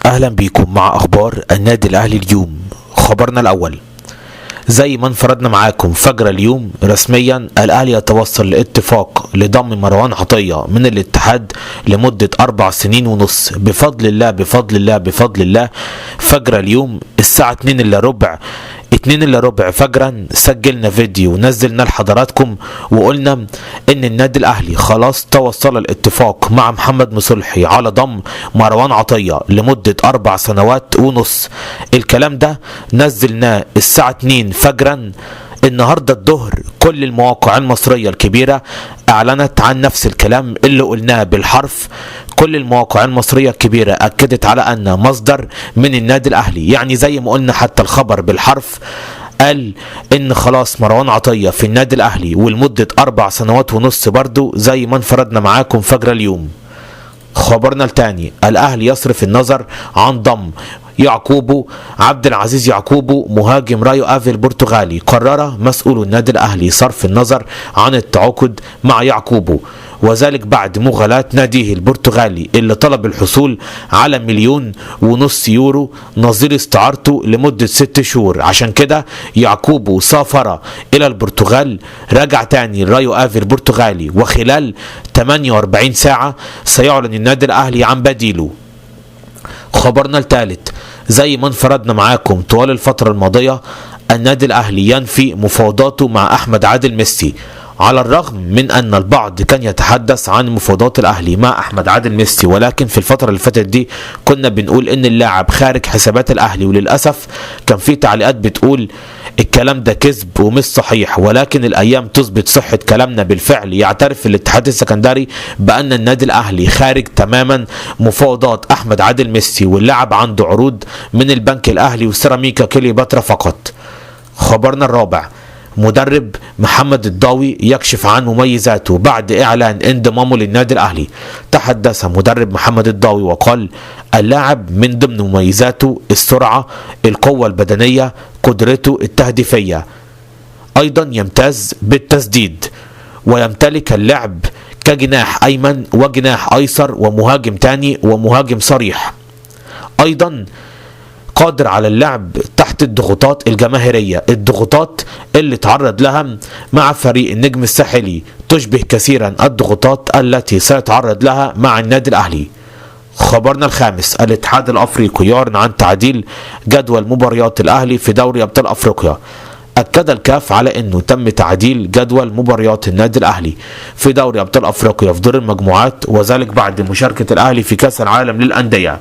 اهلا بيكم مع اخبار النادي الاهلي اليوم. خبرنا الاول، زي ما انفردنا معاكم فجر اليوم رسميا الاهلي يتوصل لاتفاق لضم مروان عطية من الاتحاد لمدة 4 سنين ونص بفضل الله بفضل الله بفضل الله. فجر اليوم الساعة 2 الا ربع فجرا سجلنا فيديو ونزلنا لحضراتكم وقلنا ان النادي الاهلي خلاص توصل الاتفاق مع محمد مصلحي على ضم مروان عطية لمدة 4 سنوات ونص. الكلام ده نزلناه الساعة 2 فجرا. النهاردة الظهر كل المواقع المصرية الكبيرة اعلنت عن نفس الكلام اللي قلناه بالحرف. كل المواقع المصرية الكبيرة اكدت على ان مصدر من النادي الاهلي، يعني زي ما قلنا حتى الخبر بالحرف، قال ان خلاص مروان عطية في النادي الاهلي ولمدة 4 سنوات ونص برضو زي ما انفردنا معاكم فجر اليوم. خبرنا الثاني، الاهلي يصرف النظر عن ضم يعقوبو عبد العزيز يعقوبو مهاجم رايو افي البرتغالي. قرر مسؤول النادي الاهلي صرف النظر عن التعاقد مع يعقوبو، وذلك بعد مغالاة ناديه البرتغالي اللي طلب الحصول على 1.5 مليون يورو نظير استعارته لمدة 6 شهور. عشان كده يعقوبو سافر الى البرتغال، رجع تاني رايو افي البرتغالي، وخلال 48 ساعة سيعلن النادي الاهلي عن بديله. خبرنا الثالث، زي ما انفردنا معاكم طوال الفترة الماضية النادي الاهلي ينفي مفاوضاته مع احمد عادل ميسي، على الرغم من ان البعض كان يتحدث عن مفاوضات الاهلي مع احمد عادل ميسي، ولكن في الفترة اللي فاتت دي كنا بنقول ان اللاعب خارج حسابات الاهلي، وللاسف كان في تعليقات بتقول الكلام ده كذب ومش صحيح، ولكن الايام تثبت صحة كلامنا. بالفعل يعترف الاتحاد السكندري بان النادي الاهلي خارج تماما مفاوضات احمد عادل ميسي، واللاعب عنده عروض من البنك الاهلي وسيراميكا كليوباترا فقط. خبرنا الرابع، مدرب محمد الضاوي يكشف عن مميزاته بعد اعلان انضمامه للنادي الاهلي. تحدث مدرب محمد الضاوي وقال اللاعب من ضمن مميزاته السرعة، القوة البدنية، قدرته التهديفية، ايضا يمتاز بالتسديد، ويمتلك اللعب كجناح ايمن وجناح ايسر ومهاجم تاني ومهاجم صريح، ايضا قادر على اللعب تحت الضغوطات الجماهيرية، الضغوطات اللي تعرض لها مع فريق النجم الساحلي تشبه كثيرا الضغوطات التي سيتعرض لها مع النادي الأهلي. خبرنا الخامس، الاتحاد الأفريقي يعلن عن تعديل جدول مباريات الأهلي في دوري أبطال أفريقيا. أكد الكاف على أنه تم تعديل جدول مباريات النادي الأهلي في دوري أبطال أفريقيا في دور المجموعات، وذلك بعد مشاركة الأهلي في كأس العالم للأندية.